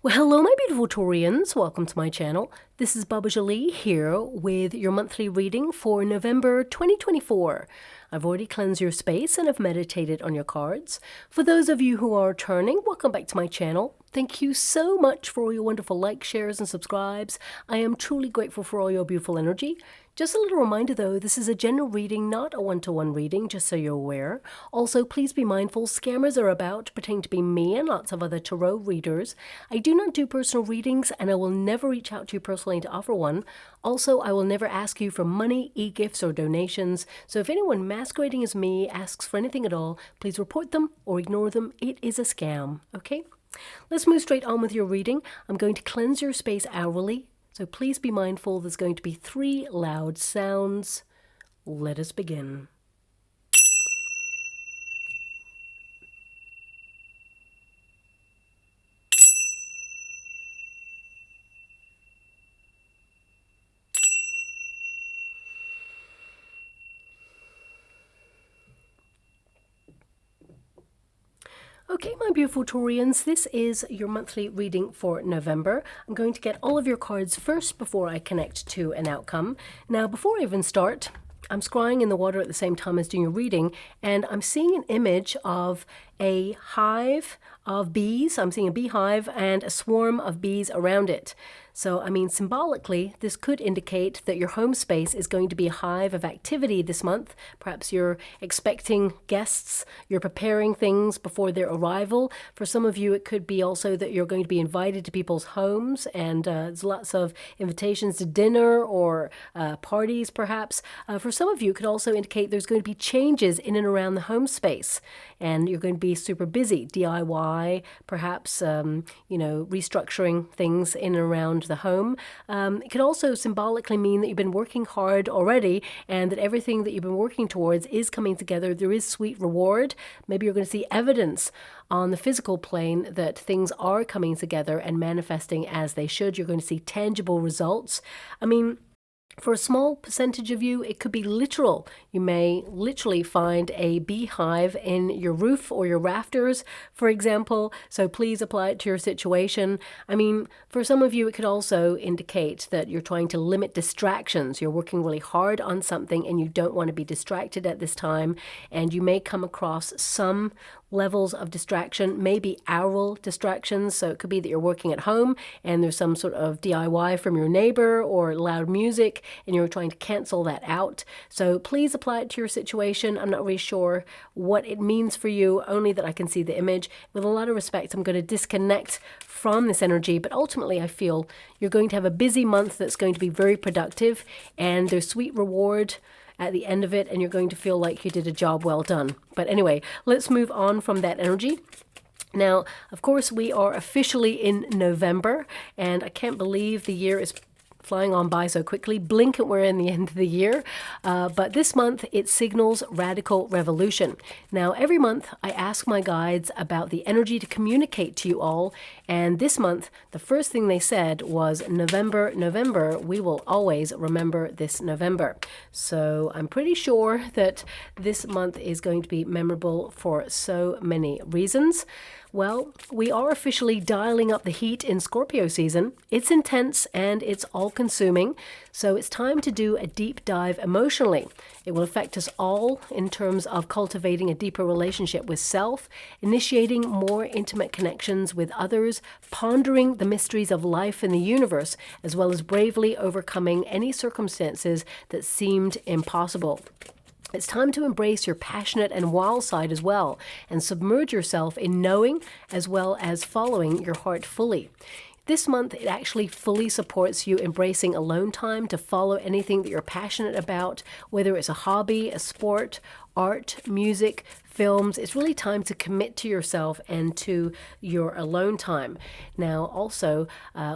Well, hello, my beautiful Taurians. Welcome to my channel. This is Baba Jolie here with your monthly reading for November 2024. I've already cleansed your space and have meditated on your cards. For those of you who are returning, welcome back to my channel. Thank you so much for all your wonderful likes, shares, and subscribes. I am truly grateful for all your beautiful energy. Just a little reminder though, this is a general reading, not a one-to-one reading, just so you're aware. Also, please be mindful, scammers are about, pretending to be me and lots of other tarot readers. I do not do personal readings, and I will never reach out to you personally to offer one. Also, I will never ask you for money, e-gifts, or donations. So if anyone masquerading as me asks for anything at all, please report them or ignore them. It is a scam, okay? Let's move straight on with your reading. I'm going to cleanse your space hourly, so please be mindful. There's going to be 3 loud sounds. Let us begin. Okay, my beautiful Taurians, this is your monthly reading for November. I'm going to get all of your cards first before I connect to an outcome. Now, before I even start, I'm scrying in the water at the same time as doing a reading, and I'm seeing an image of a hive of bees. I'm seeing a beehive and a swarm of bees around it. So, I mean, symbolically, this could indicate that your home space is going to be a hive of activity this month. Perhaps you're expecting guests, you're preparing things before their arrival. For some of you, it could be also that you're going to be invited to people's homes, and there's lots of invitations to dinner or parties, perhaps. For some of you, it could also indicate there's going to be changes in and around the home space, and you're going to be super busy. DIY, perhaps, restructuring things in and around the home. It could also symbolically mean that you've been working hard already and that everything that you've been working towards is coming together. There is sweet reward. Maybe you're going to see evidence on the physical plane that things are coming together and manifesting as they should. You're going to see tangible results. I mean, for a small percentage of you, it could be literal. You may literally find a beehive in your roof or your rafters, for example. So please apply it to your situation. I mean, for some of you, it could also indicate that you're trying to limit distractions. You're working really hard on something and you don't want to be distracted at this time. And you may come across some levels of distraction, maybe aural distractions. So it could be that you're working at home and there's some sort of DIY from your neighbor or loud music, and you're trying to cancel that out. So please apply it to your situation. I'm not really sure what it means for you, only that I can see the image. With a lot of respect, I'm going to disconnect from this energy, but ultimately I feel you're going to have a busy month that's going to be very productive, and there's sweet reward at the end of it, and you're going to feel like you did a job well done. But anyway, let's move on from that energy. Now, of course, we are officially in November, and I can't believe the year is flying on by so quickly. Blink and we're in the end of the year. But this month, it signals radical revolution. Now, every month, I ask my guides about the energy to communicate to you all. And this month, the first thing they said was, November, November, we will always remember this November. So I'm pretty sure that this month is going to be memorable for so many reasons. Well, we are officially dialing up the heat in Scorpio season. It's intense and it's all-consuming, so it's time to do a deep dive emotionally. It will affect us all in terms of cultivating a deeper relationship with self, initiating more intimate connections with others, pondering the mysteries of life and the universe, as well as bravely overcoming any circumstances that seemed impossible. It's time to embrace your passionate and wild side as well, and submerge yourself in knowing as well as following your heart fully. This month, it actually fully supports you embracing alone time to follow anything that you're passionate about, whether it's a hobby, a sport, art, music, films. It's really time to commit to yourself and to your alone time. Now, also,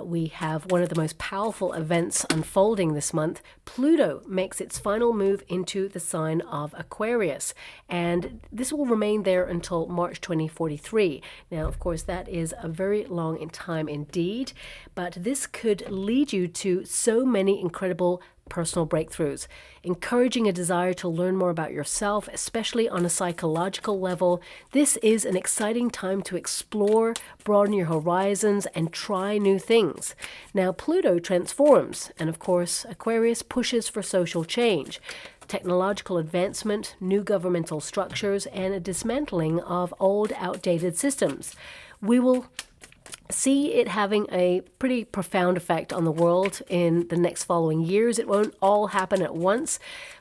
we have one of the most powerful events unfolding this month. Pluto makes its final move into the sign of Aquarius, and this will remain there until March 2043. Now, of course, that is a very long in time indeed, but this could lead you to so many incredible personal breakthroughs, encouraging a desire to learn more about yourself, especially on a psychological level. This is an exciting time to explore, broaden your horizons, and try new things. Now, Pluto transforms, and of course, Aquarius pushes for social change, technological advancement, new governmental structures, and a dismantling of old, outdated systems. We will see it having a pretty profound effect on the world in the next following years. It won't all happen at once,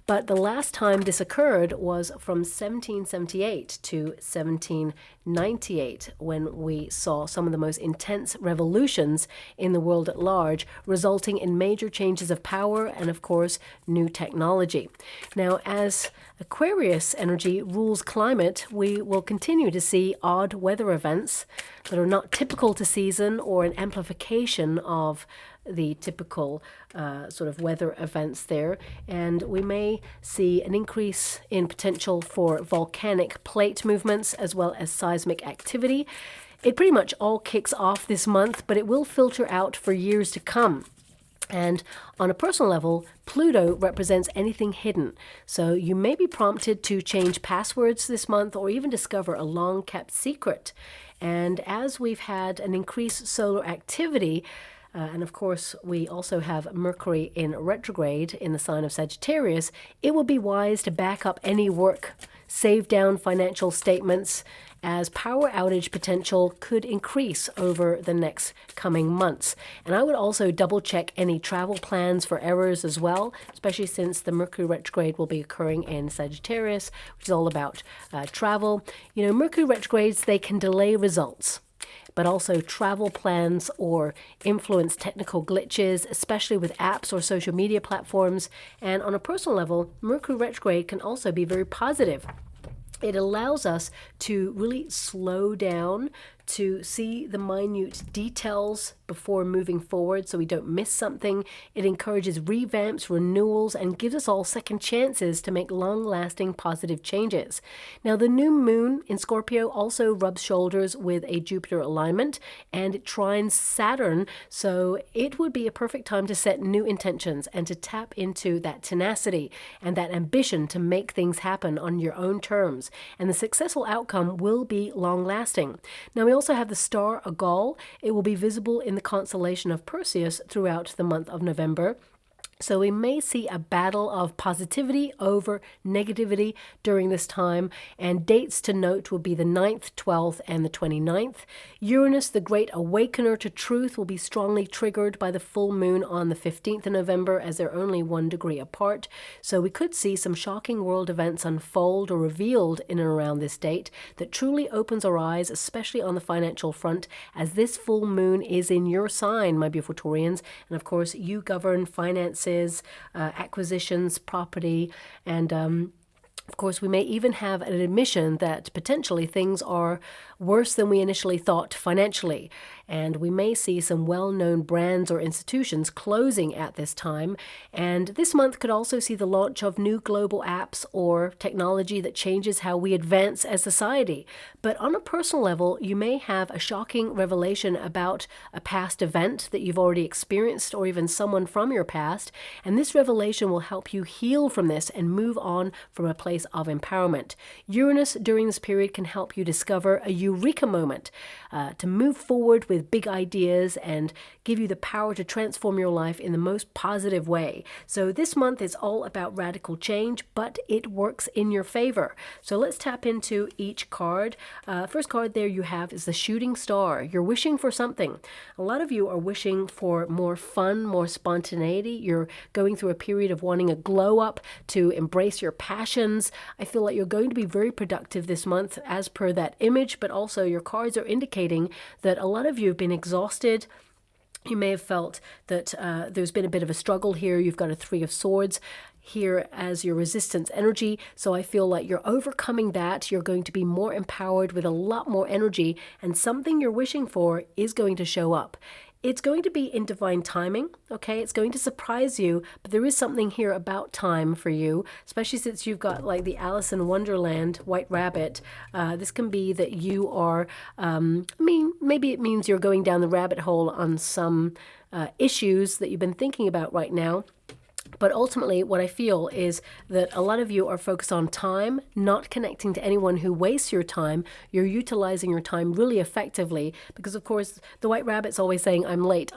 but the last time this occurred was from 1778 to 1798, when we saw some of the most intense revolutions in the world at large, resulting in major changes of power and, of course, new technology. Now, as Aquarius energy rules climate, we will continue to see odd weather events that are not typical to season or an amplification of the typical sort of weather events there. And we may see an increase in potential for volcanic plate movements as well as seismic activity. It pretty much all kicks off this month, but it will filter out for years to come. And on a personal level, Pluto represents anything hidden. So you may be prompted to change passwords this month or even discover a long-kept secret. And as we've had an increased solar activity, and of course, we also have Mercury in retrograde in the sign of Sagittarius, it will be wise to back up any work, save down financial statements, as power outage potential could increase over the next coming months. And I would also double check any travel plans for errors as well, especially since the Mercury retrograde will be occurring in Sagittarius, which is all about travel. You know, Mercury retrogrades, they can delay results, but also travel plans or influence technical glitches, especially with apps or social media platforms. And on a personal level, Mercury retrograde can also be very positive. It allows us to really slow down, to see the minute details before moving forward so we don't miss something. It encourages revamps, renewals, and gives us all second chances to make long-lasting positive changes. Now, the new moon in Scorpio also rubs shoulders with a Jupiter alignment, and it trines Saturn, so it would be a perfect time to set new intentions and to tap into that tenacity and that ambition to make things happen on your own terms. And the successful outcome will be long-lasting. Now, we also have the star Agal. It will be visible in the constellation of Perseus throughout the month of November. So we may see a battle of positivity over negativity during this time, and dates to note will be the 9th, 12th, and the 29th. Uranus, the great awakener to truth, will be strongly triggered by the full moon on the 15th of November, as they're only 1 degree apart. So we could see some shocking world events unfold or revealed in and around this date that truly opens our eyes, especially on the financial front, as this full moon is in your sign, my beautiful Taurians. And of course, you govern finances, acquisitions, property, and of course, we may even have an admission that potentially things are worse than we initially thought financially. And we may see some well-known brands or institutions closing at this time. And this month could also see the launch of new global apps or technology that changes how we advance as society. But on a personal level, you may have a shocking revelation about a past event that you've already experienced or even someone from your past. And this revelation will help you heal from this and move on from a place of empowerment. Uranus during this period can help you discover a eureka moment to move forward with big ideas and give you the power to transform your life in the most positive way. So this month is all about radical change, but it works in your favor. So let's tap into each card. First card there you have is the shooting star. You're wishing for something. A lot of you are wishing for more fun, more spontaneity. You're going through a period of wanting a glow up, to embrace your passions. I feel like you're going to be very productive this month as per that image, but also your cards are indicating that a lot of you have been exhausted. You may have felt that there's been a bit of a struggle here. You've got a 3 of Swords here as your resistance energy. So I feel like you're overcoming that. You're going to be more empowered with a lot more energy, and something you're wishing for is going to show up. It's going to be in divine timing, okay? It's going to surprise you, but there is something here about time for you, especially since you've got like the Alice in Wonderland White Rabbit. This can be that you are, maybe it means you're going down the rabbit hole on some issues that you've been thinking about right now. But ultimately, what I feel is that a lot of you are focused on time, not connecting to anyone who wastes your time. You're utilizing your time really effectively because, of course, the white rabbit's always saying, I'm late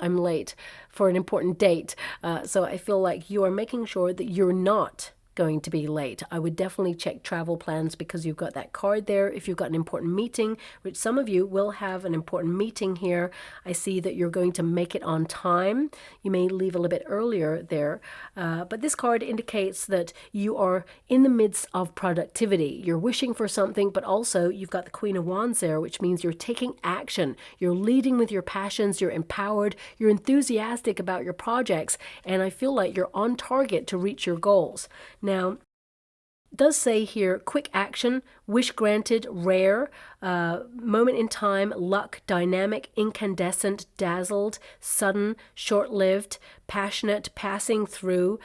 for an important date. So I feel like you are making sure that you're not going to be late. I would definitely check travel plans because you've got that card there. If you've got an important meeting, which some of you will have an important meeting here, I see that you're going to make it on time. You may leave a little bit earlier there, but this card indicates that you are in the midst of productivity. You're wishing for something, but also you've got the Queen of Wands there, which means you're taking action. You're leading with your passions. You're empowered. You're enthusiastic about your projects, and I feel like you're on target to reach your goals. Now, it does say here, quick action, wish granted, rare, moment in time, luck, dynamic, incandescent, dazzled, sudden, short-lived, passionate, passing through,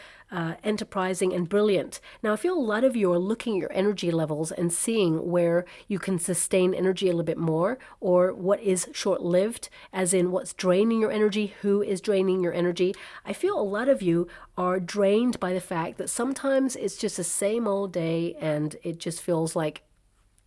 enterprising, and brilliant. Now, I feel a lot of you are looking at your energy levels and seeing where you can sustain energy a little bit more, or what is short-lived, as in what's draining your energy, who is draining your energy. I feel a lot of you are drained by the fact that sometimes it's just the same old day and it just feels like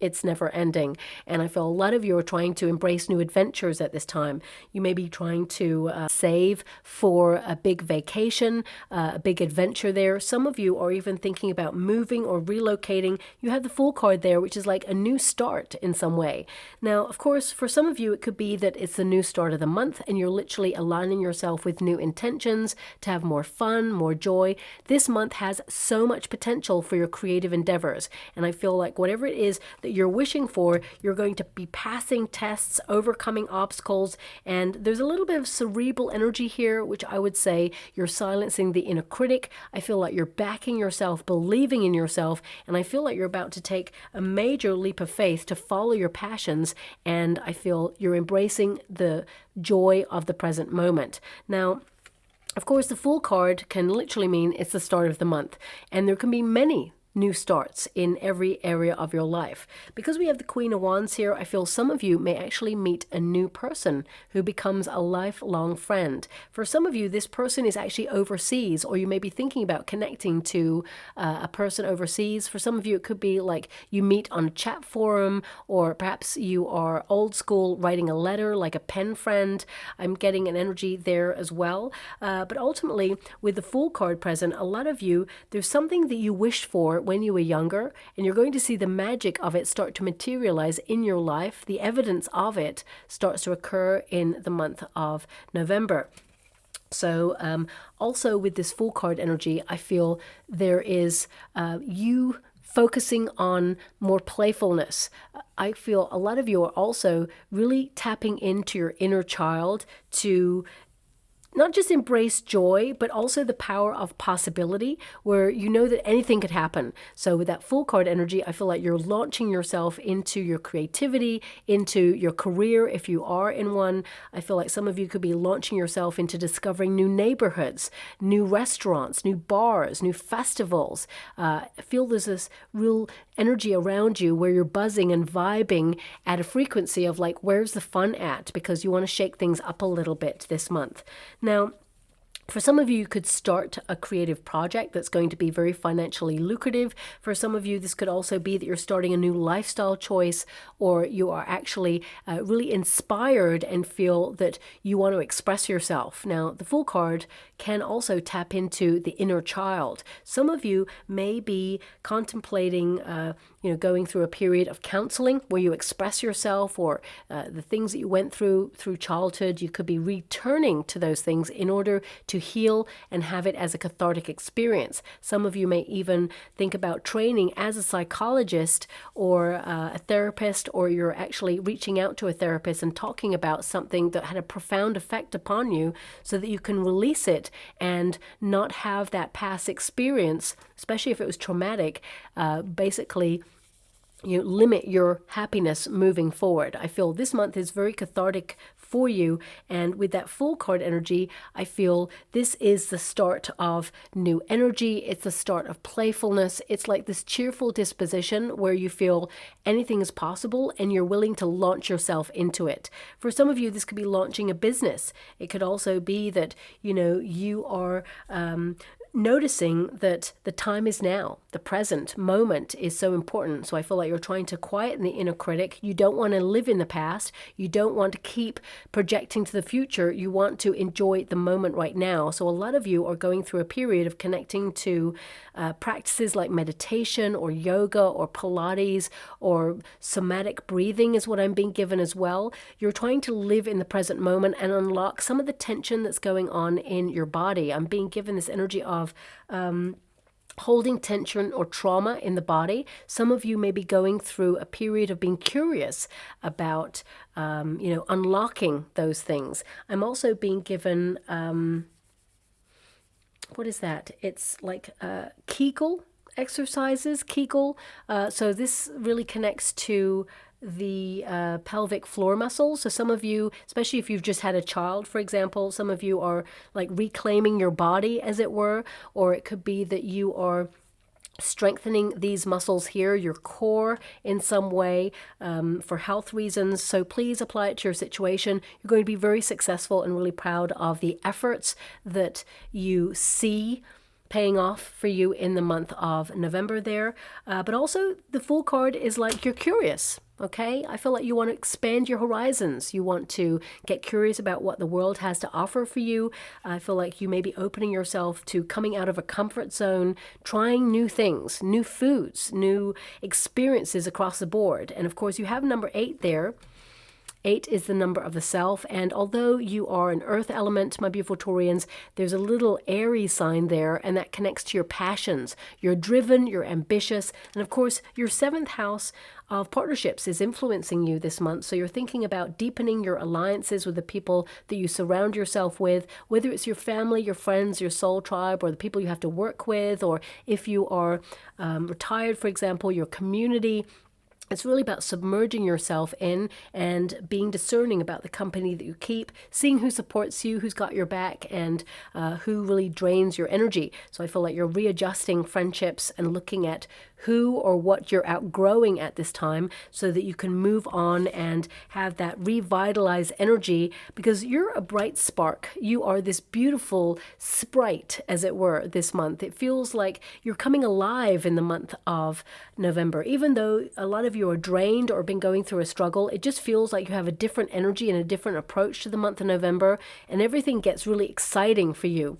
it's never ending. And I feel a lot of you are trying to embrace new adventures at this time. You may be trying to save for a big vacation, a big adventure there. Some of you are even thinking about moving or relocating. You have the Fool card there, which is like a new start in some way. Now, of course, for some of you, it could be that it's the new start of the month and you're literally aligning yourself with new intentions to have more fun, more joy. This month has so much potential for your creative endeavors. And I feel like whatever it is that you're wishing for, you're going to be passing tests, overcoming obstacles, and there's a little bit of cerebral energy here, which I would say you're silencing the inner critic. I feel like you're backing yourself, believing in yourself, and I feel like you're about to take a major leap of faith to follow your passions, and I feel you're embracing the joy of the present moment. Now, of course, the Fool card can literally mean it's the start of the month, and there can be many new starts in every area of your life. Because we have the Queen of Wands here, I feel some of you may actually meet a new person who becomes a lifelong friend. For some of you, this person is actually overseas, or you may be thinking about connecting to a person overseas. For some of you, it could be like you meet on a chat forum, or perhaps you are old school writing a letter, like a pen friend. I'm getting an energy there as well. But ultimately, with the Fool card present, a lot of you, there's something that you wished for when you were younger, and you're going to see the magic of it start to materialize in your life. The evidence of it starts to occur in the month of November. So also with this Fool card energy, I feel there is you focusing on more playfulness. I feel a lot of you are also really tapping into your inner child to not just embrace joy, but also the power of possibility, where you know that anything could happen. So with that Fool card energy, I feel like you're launching yourself into your creativity, into your career if you are in one. I feel like some of you could be launching yourself into discovering new neighborhoods, new restaurants, new bars, new festivals. I feel there's this real energy around you where you're buzzing and vibing at a frequency of like, where's the fun at? Because you want to shake things up a little bit this month. Now, for some of you, you could start a creative project that's going to be very financially lucrative. For some of you, this could also be that you're starting a new lifestyle choice, or you are actually really inspired and feel that you want to express yourself. Now, the Fool card can also tap into the inner child. Some of you may be contemplating going through a period of counseling where you express yourself, or the things that you went through childhood. You could be returning to those things in order to heal and have it as a cathartic experience. Some of you may even think about training as a psychologist or a therapist, or you're actually reaching out to a therapist and talking about something that had a profound effect upon you so that you can release it and not have that past experience, especially if it was traumatic, basically you limit your happiness moving forward. I feel this month is very cathartic for you, and with that Fool card energy, I feel this is the start of new energy. It's the start of playfulness. It's like this cheerful disposition where you feel anything is possible and you're willing to launch yourself into it. For some of you, this could be launching a business. It could also be that you are noticing that the time is now. The present moment is so important. So I feel like you're trying to quieten the inner critic. You don't want to live in the past. You don't want to keep projecting to the future. You want to enjoy the moment right now. So a lot of you are going through a period of connecting to practices like meditation or yoga or Pilates or somatic breathing is what I'm being given as well. You're trying to live in the present moment and unlock some of the tension that's going on in your body. I'm being given this energy of holding tension or trauma in the body. Some of you may be going through a period of being curious about, unlocking those things. I'm also being given, what is that? It's like Kegel exercises, Kegel. So this really connects to the pelvic floor muscles. So some of you, especially if you've just had a child, for example, some of you are like reclaiming your body, as it were, or it could be that you are strengthening these muscles here, your core in some way, for health reasons. So please apply it to your situation. You're going to be very successful and really proud of the efforts that you see paying off for you in the month of November there. But also the Fool card is like you're curious. Okay, I feel like you want to expand your horizons. You want to get curious about what the world has to offer for you. I feel like you may be opening yourself to coming out of a comfort zone, trying new things, new foods, new experiences across the board. And of course, you have number 8 there. 8 is the number of the self, and although you are an earth element, my beautiful Taurians, there's a little Aries sign there, and that connects to your passions. You're driven, you're ambitious, and of course, your 7th house of partnerships is influencing you this month, so you're thinking about deepening your alliances with the people that you surround yourself with, whether it's your family, your friends, your soul tribe, or the people you have to work with, or if you are retired, for example, your community. It's really about submerging yourself in and being discerning about the company that you keep, seeing who supports you, who's got your back, and who really drains your energy. So I feel like you're readjusting friendships and looking at who or what you're outgrowing at this time so that you can move on and have that revitalized energy, because you're a bright spark. You are this beautiful sprite, as it were, this month. It feels like you're coming alive in the month of November. Even though a lot of you are drained or been going through a struggle, it just feels like you have a different energy and a different approach to the month of November, and everything gets really exciting for you.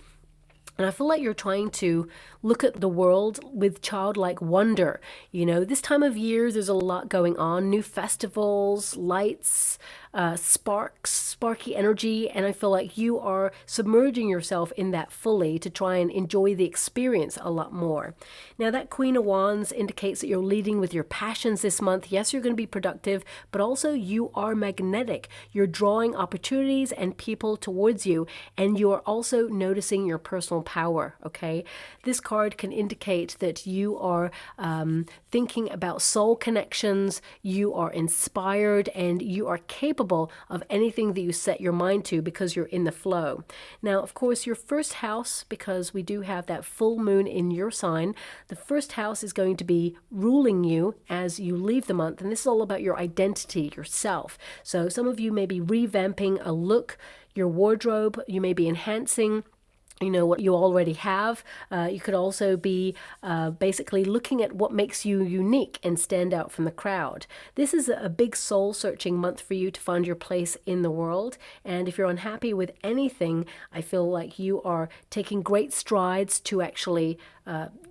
And I feel like you're trying to look at the world with childlike wonder. You know, this time of year, there's a lot going on. New festivals, lights, sparky energy. And I feel like you are submerging yourself in that fully to try and enjoy the experience a lot more. Now, that Queen of Wands indicates that you're leading with your passions this month. Yes, you're going to be productive, but also you are magnetic. You're drawing opportunities and people towards you. And you are also noticing your personal power, okay? This card can indicate that you are thinking about soul connections, you are inspired, and you are capable of anything that you set your mind to because you're in the flow. Now, of course, your first house, because we do have that full moon in your sign, the first house is going to be ruling you as you leave the month, and this is all about your identity, yourself. So some of you may be revamping a look, your wardrobe, you may be enhancing what you already have. You could also be basically looking at what makes you unique and stand out from the crowd. This is a big soul-searching month for you to find your place in the world. And if you're unhappy with anything, I feel like you are taking great strides to actually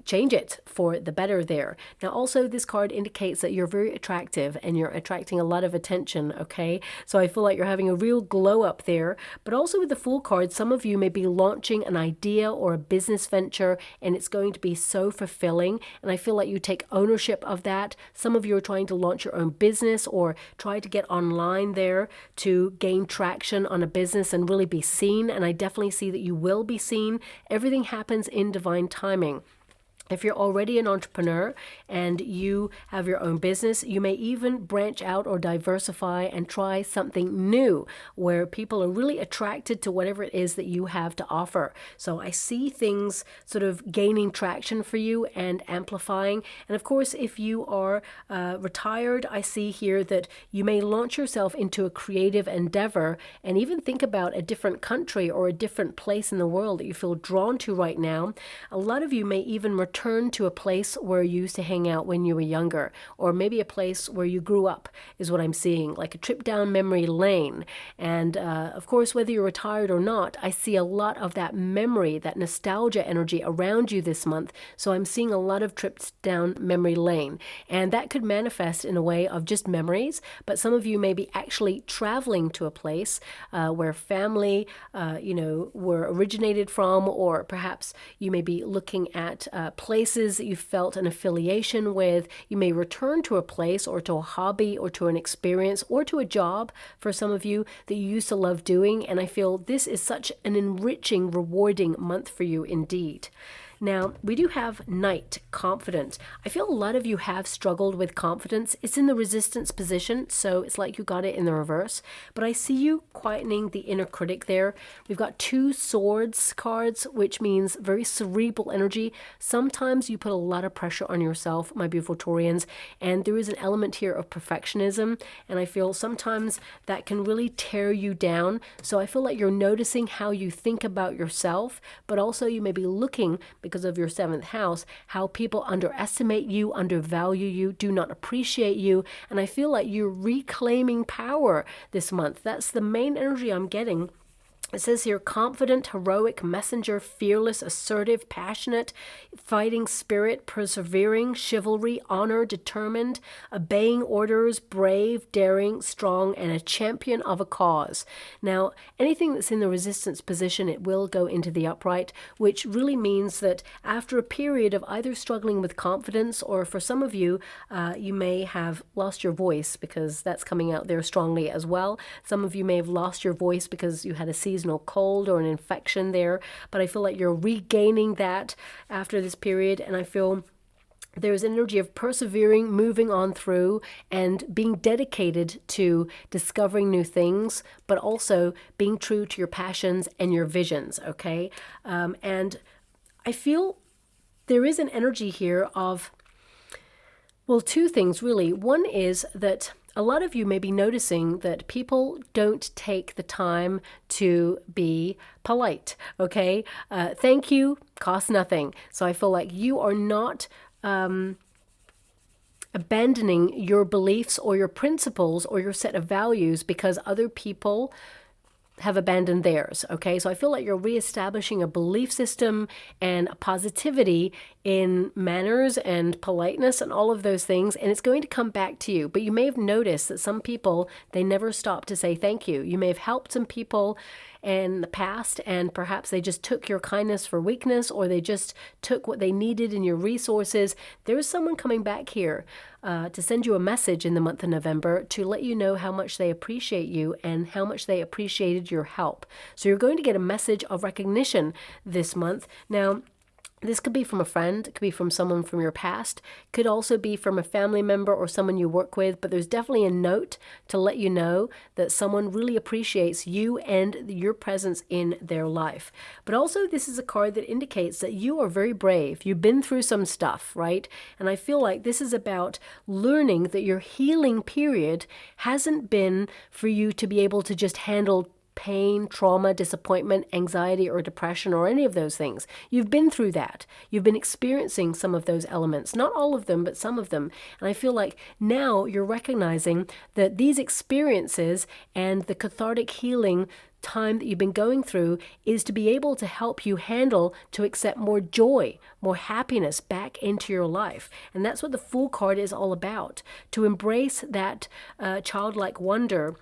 change it for the better there. Now, also, this card indicates that you're very attractive and you're attracting a lot of attention, okay? So I feel like you're having a real glow up there. But also with the Fool card, some of you may be launching an idea or a business venture, and it's going to be so fulfilling. And I feel like you take ownership of that. Some of you are trying to launch your own business or try to get online there to gain traction on a business and really be seen. And I definitely see that you will be seen. Everything happens in divine timing. If you're already an entrepreneur and you have your own business, you may even branch out or diversify and try something new where people are really attracted to whatever it is that you have to offer. So I see things sort of gaining traction for you and amplifying. And of course, if you are retired, I see here that you may launch yourself into a creative endeavor and even think about a different country or a different place in the world that you feel drawn to right now. A lot of you may even return to a place where you used to hang out when you were younger, or maybe a place where you grew up is what I'm seeing, like a trip down memory lane. And of course, whether you're retired or not, I see a lot of that memory, that nostalgia energy around you this month. So I'm seeing a lot of trips down memory lane. And that could manifest in a way of just memories, but some of you may be actually traveling to a place where family, were originated from, or perhaps you may be looking at places that you felt an affiliation with. You may return to a place or to a hobby or to an experience or to a job for some of you that you used to love doing. And I feel this is such an enriching, rewarding month for you indeed. Now, we do have Knight, confident. I feel a lot of you have struggled with confidence. It's in the resistance position, so it's like you got it in the reverse. But I see you quietening the inner critic there. We've got 2 swords cards, which means very cerebral energy. Sometimes you put a lot of pressure on yourself, my beautiful Taurians, and there is an element here of perfectionism. And I feel sometimes that can really tear you down. So I feel like you're noticing how you think about yourself, but also you may be looking, because of your 7th house, how people underestimate you, undervalue you, do not appreciate you. And I feel like you're reclaiming power this month. That's the main energy I'm getting. It says here, confident, heroic, messenger, fearless, assertive, passionate, fighting spirit, persevering, chivalry, honor, determined, obeying orders, brave, daring, strong, and a champion of a cause. Now, anything that's in the resistance position, it will go into the upright, which really means that after a period of either struggling with confidence, or for some of you, you may have lost your voice, because that's coming out there strongly as well. Some of you may have lost your voice because you had a seasonal cold or an infection there, but I feel like you're regaining that after this period. And I feel there's energy of persevering, moving on through, and being dedicated to discovering new things, but also being true to your passions and your visions, okay? And I feel there is an energy here of, well, 2 things really. One is that a lot of you may be noticing that people don't take the time to be polite, okay? Thank you costs nothing. So I feel like you are not abandoning your beliefs or your principles or your set of values because other people have abandoned theirs, okay? So I feel like you're reestablishing a belief system and a positivity in manners and politeness and all of those things, and it's going to come back to you. But you may have noticed that some people, they never stop to say thank you. You may have helped some people in the past, and perhaps they just took your kindness for weakness, or they just took what they needed in your resources. There is someone coming back here to send you a message in the month of November to let you know how much they appreciate you and how much they appreciated your help. So you're going to get a message of recognition this month. Now, this could be from a friend, it could be from someone from your past, could also be from a family member or someone you work with, but there's definitely a note to let you know that someone really appreciates you and your presence in their life. But also, this is a card that indicates that you are very brave. You've been through some stuff, right? And I feel like this is about learning that your healing period hasn't been for you to be able to just handle pain, trauma, disappointment, anxiety, or depression, or any of those things. You've been through that. You've been experiencing some of those elements, not all of them, but some of them. And I feel like now you're recognizing that these experiences and the cathartic healing time that you've been going through is to be able to help you handle, to accept more joy, more happiness back into your life. And that's what the Fool card is all about, to embrace that childlike wonder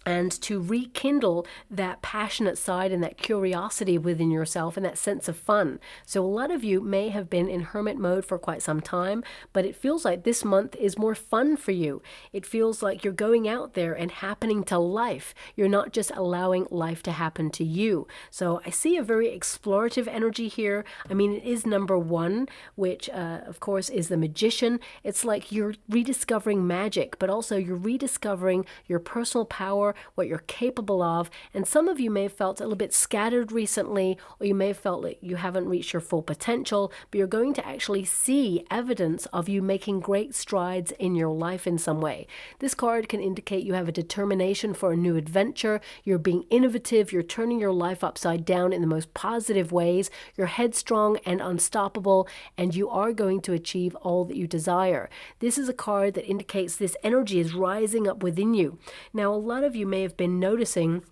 and to rekindle that passionate side and that curiosity within yourself and that sense of fun. So a lot of you may have been in hermit mode for quite some time, but it feels like this month is more fun for you. It feels like you're going out there and happening to life. You're not just allowing life to happen to you. So I see a very explorative energy here. I mean, it is number 1, which of course is the Magician. It's like you're rediscovering magic, but also you're rediscovering your personal power, what you're capable of. And some of you may have felt a little bit scattered recently, or you may have felt like you haven't reached your full potential, but you're going to actually see evidence of you making great strides in your life in some way. This card can indicate you have a determination for a new adventure. You're being innovative. You're turning your life upside down in the most positive ways. You're headstrong and unstoppable, and you are going to achieve all that you desire. This is a card that indicates this energy is rising up within you. Now, a lot of you may have been noticing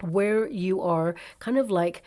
where you are kind of like,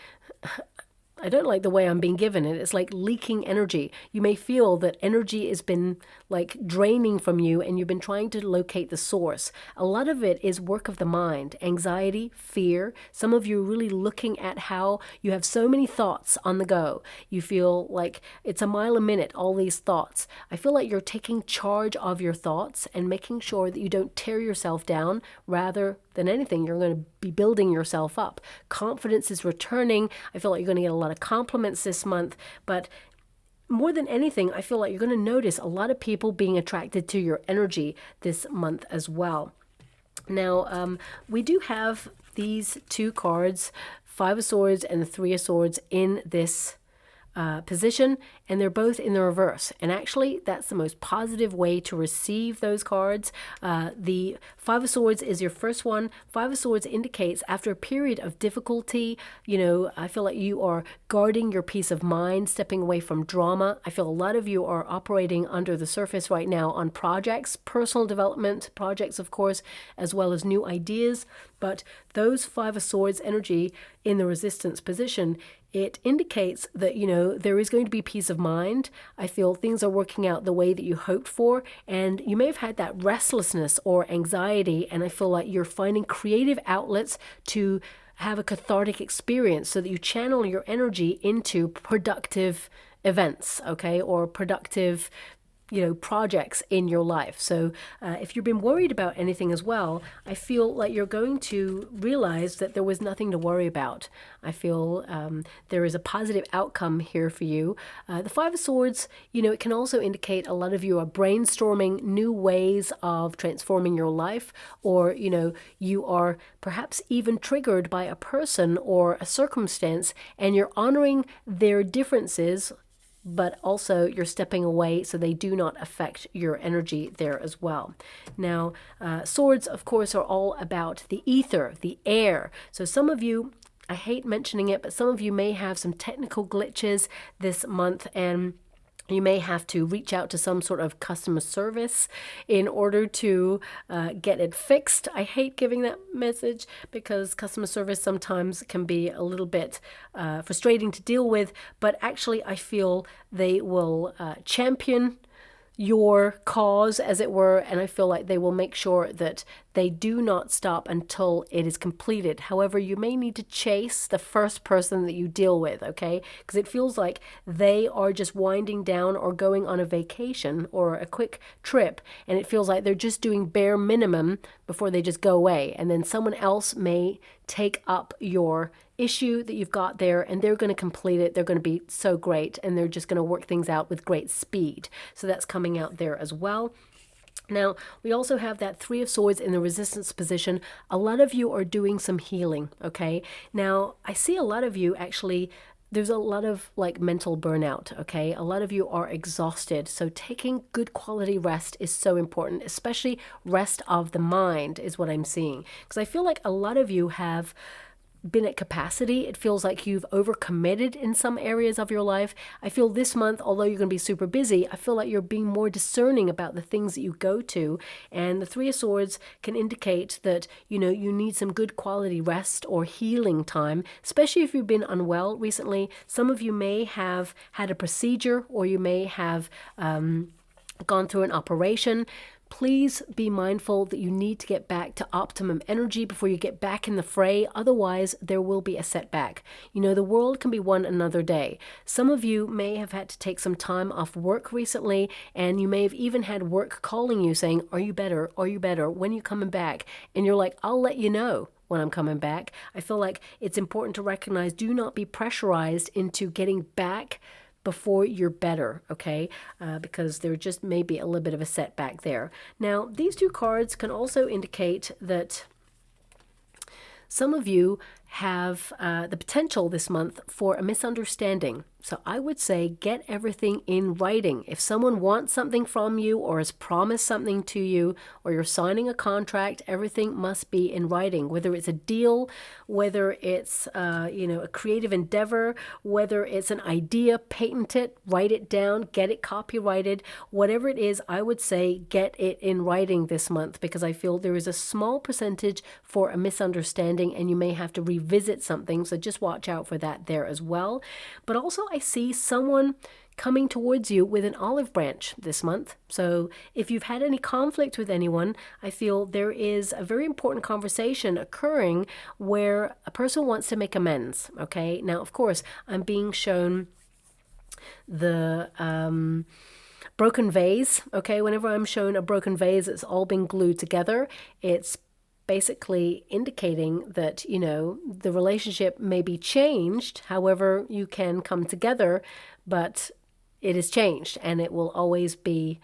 I don't like the way I'm being given it. It's like leaking energy. You may feel that energy has been like draining from you and you've been trying to locate the source. A lot of it is work of the mind, anxiety, fear. Some of you are really looking at how you have so many thoughts on the go. You feel like it's a mile a minute, all these thoughts. I feel like you're taking charge of your thoughts and making sure that you don't tear yourself down. Rather than anything, you're going to be building yourself up. Confidence is returning. I feel like you're going to get a lot of compliments this month, but more than anything, I feel like you're going to notice a lot of people being attracted to your energy this month as well. Now, we do have these 2 cards, 5 of Swords and the 3 of Swords in this position, and they're both in the reverse. And actually, that's the most positive way to receive those cards. The 5 of Swords is your first one. 5 of Swords indicates after a period of difficulty, I feel like you are guarding your peace of mind, stepping away from drama. I feel a lot of you are operating under the surface right now on projects, personal development projects, of course, as well as new ideas. But those 5 of Swords energy in the resistance position, it indicates that, there is going to be peace of mind. I feel things are working out the way that you hoped for, and you may have had that restlessness or anxiety, and I feel like you're finding creative outlets to have a cathartic experience so that you channel your energy into productive events, okay, or productive projects in your life. So if you've been worried about anything as well, I feel like you're going to realize that there was nothing to worry about. I feel there is a positive outcome here for you. The 5 of Swords, it can also indicate a lot of you are brainstorming new ways of transforming your life, or, you are perhaps even triggered by a person or a circumstance, and you're honoring their differences, but also you're stepping away so they do not affect your energy there as well. Now, swords, of course, are all about the ether, the air. So some of you, I hate mentioning it, but some of you may have some technical glitches this month, and you may have to reach out to some sort of customer service in order to get it fixed. I hate giving that message because customer service sometimes can be a little bit frustrating to deal with, but actually I feel they will champion your cause, as it were, and I feel like they will make sure that they do not stop until it is completed. However, you may need to chase the first person that you deal with, okay? Because it feels like they are just winding down or going on a vacation or a quick trip, and it feels like they're just doing bare minimum before they just go away, and then someone else may take up your issue that you've got there, and they're going to complete it. They're going to be so great, and they're just going to work things out with great speed. So that's coming out there as well. Now, we also have that 3 of Swords in the resistance position. A lot of you are doing some healing, okay? Now, I see a lot of you actually, there's a lot of like mental burnout, okay? A lot of you are exhausted. So taking good quality rest is so important, especially rest of the mind is what I'm seeing. Because I feel like a lot of you have been at capacity. It feels like you've overcommitted in some areas of your life. I feel this month, although you're going to be super busy, I feel like you're being more discerning about the things that you go to. And the 3 of Swords can indicate that, you need some good quality rest or healing time, especially if you've been unwell recently. Some of you may have had a procedure, or you may have gone through an operation. Please be mindful that you need to get back to optimum energy before you get back in the fray. Otherwise, there will be a setback. You know, the world can be won another day. Some of you may have had to take some time off work recently, and you may have even had work calling you saying, are you better? Are you better? When are you coming back? And you're like, I'll let you know when I'm coming back. I feel like it's important to recognize, do not be pressurized into getting back before you're better, okay? Because there just may be a little bit of a setback there. Now, these two cards can also indicate that some of you have the potential this month for a misunderstanding. So I would say get everything in writing. If someone wants something from you or has promised something to you or you're signing a contract, everything must be in writing, whether it's a deal, whether it's a creative endeavor, whether it's an idea, patent it, write it down, get it copyrighted, whatever it is. I would say get it in writing this month, because I feel there is a small percentage for a misunderstanding and you may have to revisit something. So just watch out for that there as well. But also I see someone coming towards you with an olive branch this month. So if you've had any conflict with anyone, I feel there is a very important conversation occurring where a person wants to make amends. Okay. Now, of course, I'm being shown the broken vase. Okay. Whenever I'm shown a broken vase, it's all been glued together. It's basically indicating that, you know, the relationship may be changed. However, you can come together, but it is changed and it will always be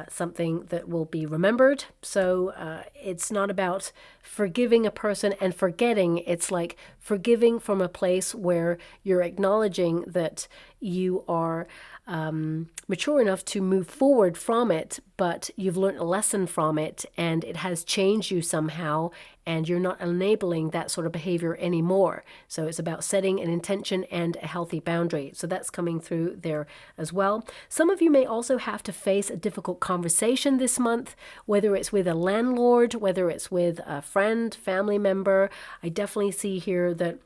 something that will be remembered. So it's not about forgiving a person and forgetting. It's like forgiving from a place where you're acknowledging that you are mature enough to move forward from it, but you've learned a lesson from it and it has changed you somehow, and you're not enabling that sort of behavior anymore. So it's about setting an intention and a healthy boundary. So that's coming through there as well. Some of you may also have to face a difficult conversation this month, whether it's with a landlord, whether it's with a friend, family member. I definitely see here that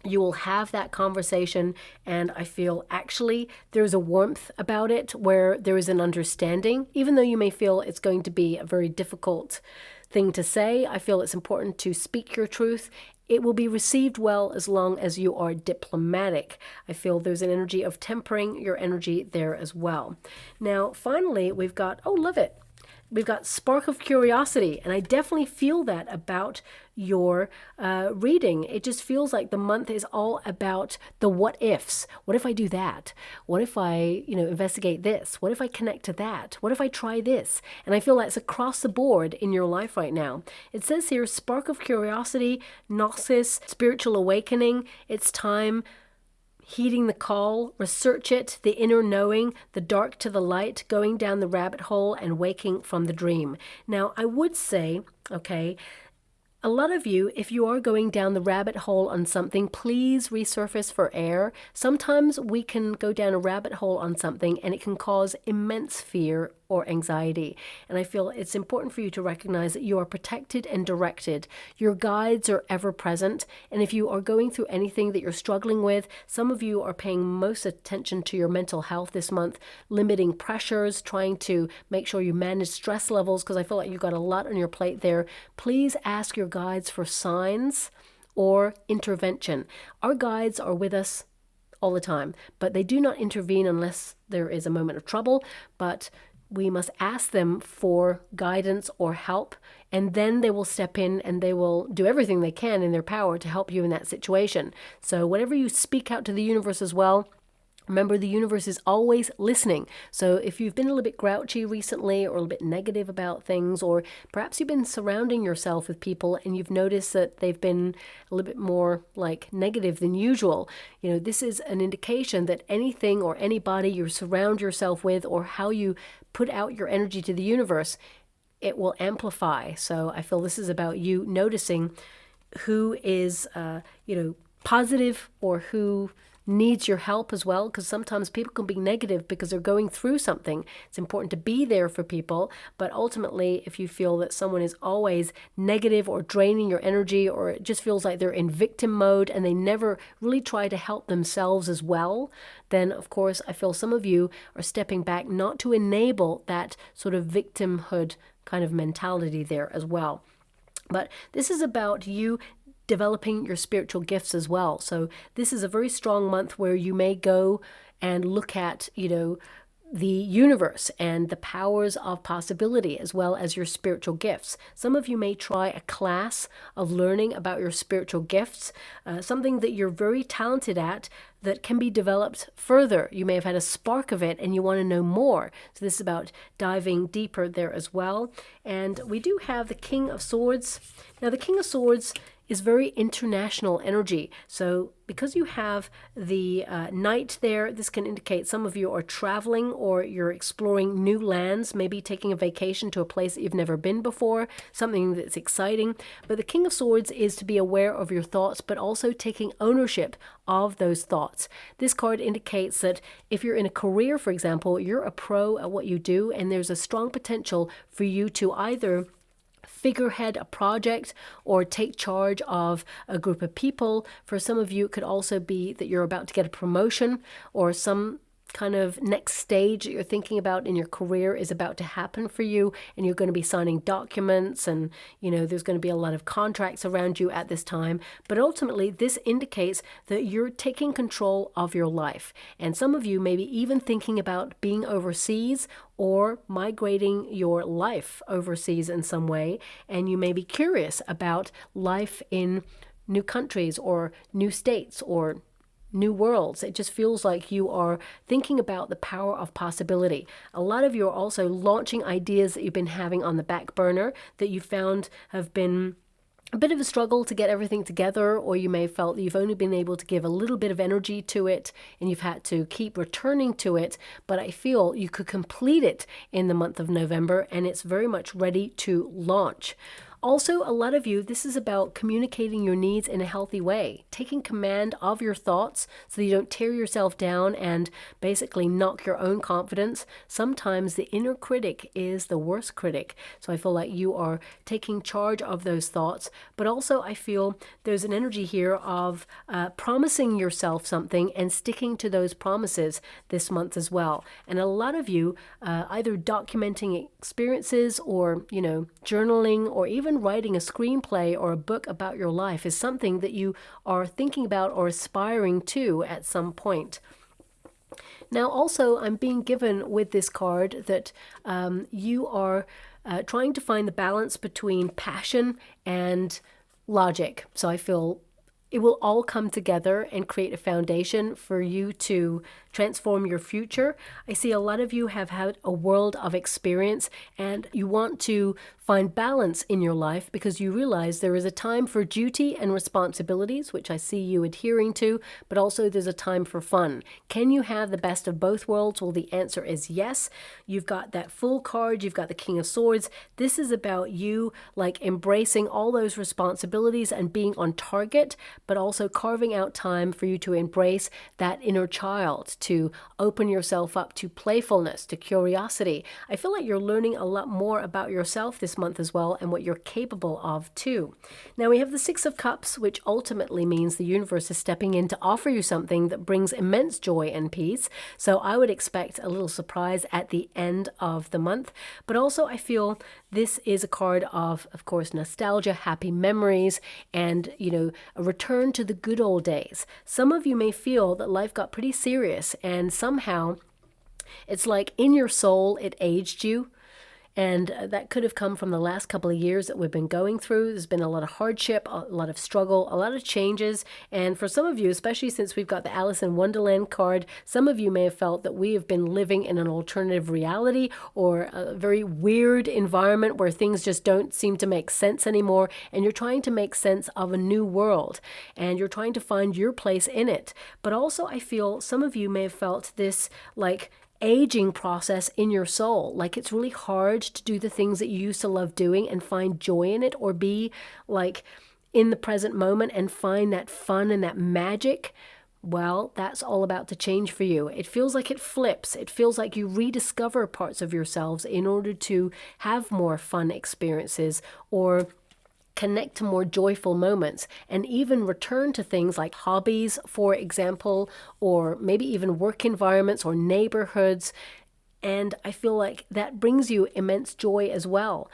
you will have that conversation, and I feel actually there's a warmth about it where there is an understanding. Even though you may feel it's going to be a very difficult thing to say, I feel it's important to speak your truth. It will be received well as long as you are diplomatic. I feel there's an energy of tempering your energy there as well. Now, finally, we've got, oh, love it. We've got spark of curiosity, and I definitely feel that about your reading. It just feels like the month is all about the what ifs. What if I do that? What if I, investigate this? What if I connect to that? What if I try this? And I feel that's across the board in your life right now. It says here, spark of curiosity, gnosis, spiritual awakening. It's time. Heeding the call, research it, the inner knowing, the dark to the light, going down the rabbit hole and waking from the dream. Now, I would say, okay, a lot of you, if you are going down the rabbit hole on something, please resurface for air. Sometimes we can go down a rabbit hole on something and it can cause immense fear or anxiety. And I feel it's important for you to recognize that you are protected and directed. Your guides are ever present. And if you are going through anything that you're struggling with, some of you are paying most attention to your mental health this month, limiting pressures, trying to make sure you manage stress levels, because I feel like you've got a lot on your plate there. Please ask your guides for signs or intervention. Our guides are with us all the time, but they do not intervene unless there is a moment of trouble. But we must ask them for guidance or help, and then they will step in and they will do everything they can in their power to help you in that situation. So whatever you speak out to the universe as well, remember, the universe is always listening. So if you've been a little bit grouchy recently or a little bit negative about things, or perhaps you've been surrounding yourself with people and you've noticed that they've been a little bit more like negative than usual, this is an indication that anything or anybody you surround yourself with, or how you put out your energy to the universe, it will amplify. So I feel this is about you noticing who is, positive or who needs your help as well, because sometimes people can be negative because they're going through something. It's important to be there for people, but ultimately, if you feel that someone is always negative or draining your energy, or it just feels like they're in victim mode and they never really try to help themselves as well, then of course I feel some of you are stepping back not to enable that sort of victimhood kind of mentality there as well. But this is about you developing your spiritual gifts as well. So this is a very strong month where you may go and look at, the universe and the powers of possibility, as well as your spiritual gifts. Some of you may try a class of learning about your spiritual gifts, something that you're very talented at that can be developed further. You may have had a spark of it and you want to know more. So this is about diving deeper there as well. And we do have the King of Swords. Now the King of Swords is very international energy. So because you have the Knight there, this can indicate some of you are traveling or you're exploring new lands, maybe taking a vacation to a place that you've never been before, something that's exciting. But the King of Swords is to be aware of your thoughts, but also taking ownership of those thoughts. This card indicates that if you're in a career, for example, you're a pro at what you do, and there's a strong potential for you to either figurehead a project or take charge of a group of people. For some of you, it could also be that you're about to get a promotion, or some kind of next stage that you're thinking about in your career is about to happen for you, and you're going to be signing documents, and there's going to be a lot of contracts around you at this time. But ultimately this indicates that you're taking control of your life, and some of you may be even thinking about being overseas or migrating your life overseas in some way, and you may be curious about life in new countries or new states or new worlds. It just feels like you are thinking about the power of possibility. A lot of you are also launching ideas that you've been having on the back burner that you found have been a bit of a struggle to get everything together, or you may have felt that you've only been able to give a little bit of energy to it and you've had to keep returning to it. But I feel you could complete it in the month of November, and it's very much ready to launch. Also, a lot of you, this is about communicating your needs in a healthy way, taking command of your thoughts so that you don't tear yourself down and basically knock your own confidence. Sometimes the inner critic is the worst critic. So I feel like you are taking charge of those thoughts, but also I feel there's an energy here of promising yourself something and sticking to those promises this month as well. And a lot of you either documenting experiences or, journaling, or even writing a screenplay or a book about your life is something that you are thinking about or aspiring to at some point. Now also, I'm being given with this card that you are trying to find the balance between passion and logic. So I feel it will all come together and create a foundation for you to transform your future. I see a lot of you have had a world of experience and you want to find balance in your life because you realize there is a time for duty and responsibilities, which I see you adhering to, but also there's a time for fun. Can you have the best of both worlds? Well, the answer is yes. You've got that full card. You've got the King of Swords. This is about you embracing all those responsibilities and being on target, but also carving out time for you to embrace that inner child, to open yourself up to playfulness, to curiosity. I feel like you're learning a lot more about yourself this month as well, and what you're capable of too. Now we have the Six of Cups, which ultimately means the universe is stepping in to offer you something that brings immense joy and peace. So I would expect a little surprise at the end of the month. But also I feel this is a card of course, nostalgia, happy memories, and, a return to the good old days. Some of you may feel that life got pretty serious and somehow it's like in your soul it aged you. And that could have come from the last couple of years that we've been going through. There's been a lot of hardship, a lot of struggle, a lot of changes. And for some of you, especially since we've got the Alice in Wonderland card, some of you may have felt that we have been living in an alternative reality or a very weird environment where things just don't seem to make sense anymore. And you're trying to make sense of a new world and you're trying to find your place in it. But also I feel some of you may have felt this aging process in your soul. It's really hard to do the things that you used to love doing and find joy in it, or be in the present moment and find that fun and that magic well, that's all about to change for you. It feels like it flips. It feels like you rediscover parts of yourselves in order to have more fun experiences or connect to more joyful moments, and even return to things like hobbies, for example, or maybe even work environments or neighborhoods. And I feel like that brings you immense joy as well.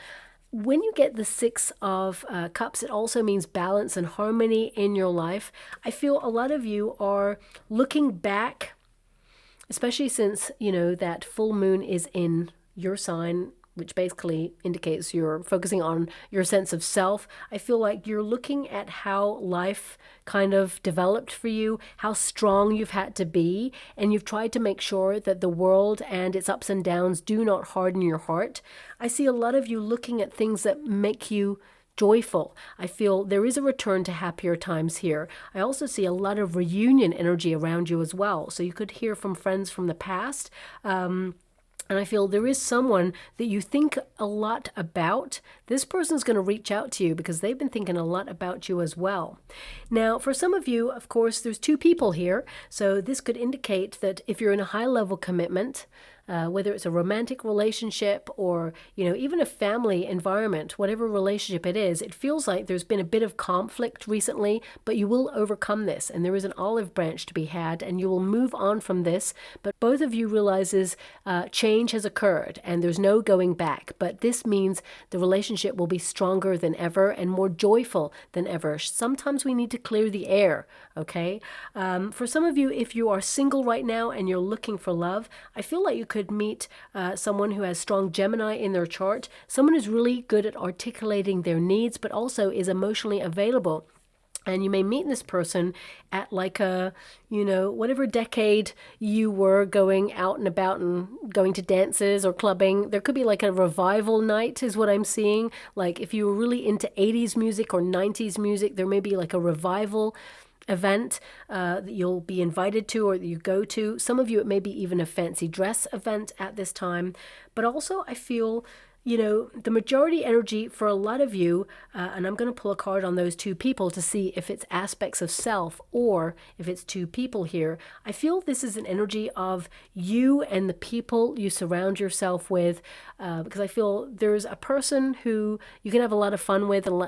When you get the Six of Cups, it also means balance and harmony in your life. I feel a lot of you are looking back, especially since, that full moon is in your sign, which basically indicates you're focusing on your sense of self. I feel like you're looking at how life kind of developed for you, how strong you've had to be, and you've tried to make sure that the world and its ups and downs do not harden your heart. I see a lot of you looking at things that make you joyful. I feel there is a return to happier times here. I also see a lot of reunion energy around you as well. So you could hear from friends from the past. And I feel there is someone that you think a lot about. This person's going to reach out to you because they've been thinking a lot about you as well. Now, for some of you, of course, there's two people here. So this could indicate that if you're in a high-level commitment, whether it's a romantic relationship or, even a family environment, whatever relationship it is, it feels like there's been a bit of conflict recently, but you will overcome this, and there is an olive branch to be had, and you will move on from this. But both of you realizes change has occurred, and there's no going back. But this means the relationship will be stronger than ever and more joyful than ever. Sometimes we need to clear the air, okay? For some of you, if you are single right now and you're looking for love, I feel like you could meet someone who has strong Gemini in their chart, someone who's really good at articulating their needs, but also is emotionally available. And you may meet this person at like a, whatever decade you were going out and about and going to dances or clubbing. There could be like a revival night is what I'm seeing. Like if you were really into 80s music or 90s music, there may be like a revival event that you'll be invited to or that you go to. Some of you, it may be even a fancy dress event at this time. But also I feel, the majority energy for a lot of you, and I'm going to pull a card on those two people to see if it's aspects of self or if it's two people here. I feel this is an energy of you and the people you surround yourself with, because I feel there's a person who you can have a lot of fun with and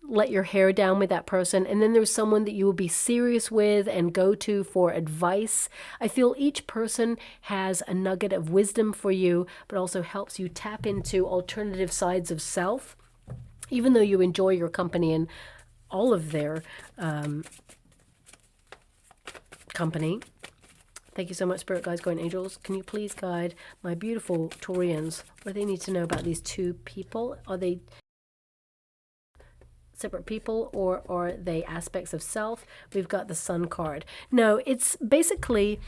let your hair down with that person, and then there's someone that you will be serious with and go to for advice. I feel each person has a nugget of wisdom for you, but also helps you tap into alternative sides of self, even though you enjoy your company and all of their company. Thank you so much, Spirit Guides, Guardian Angels. Can you please guide my beautiful Taurians? What do they need to know about these two people? Are they separate people or are they aspects of self? We've got the Sun card. No, it's basically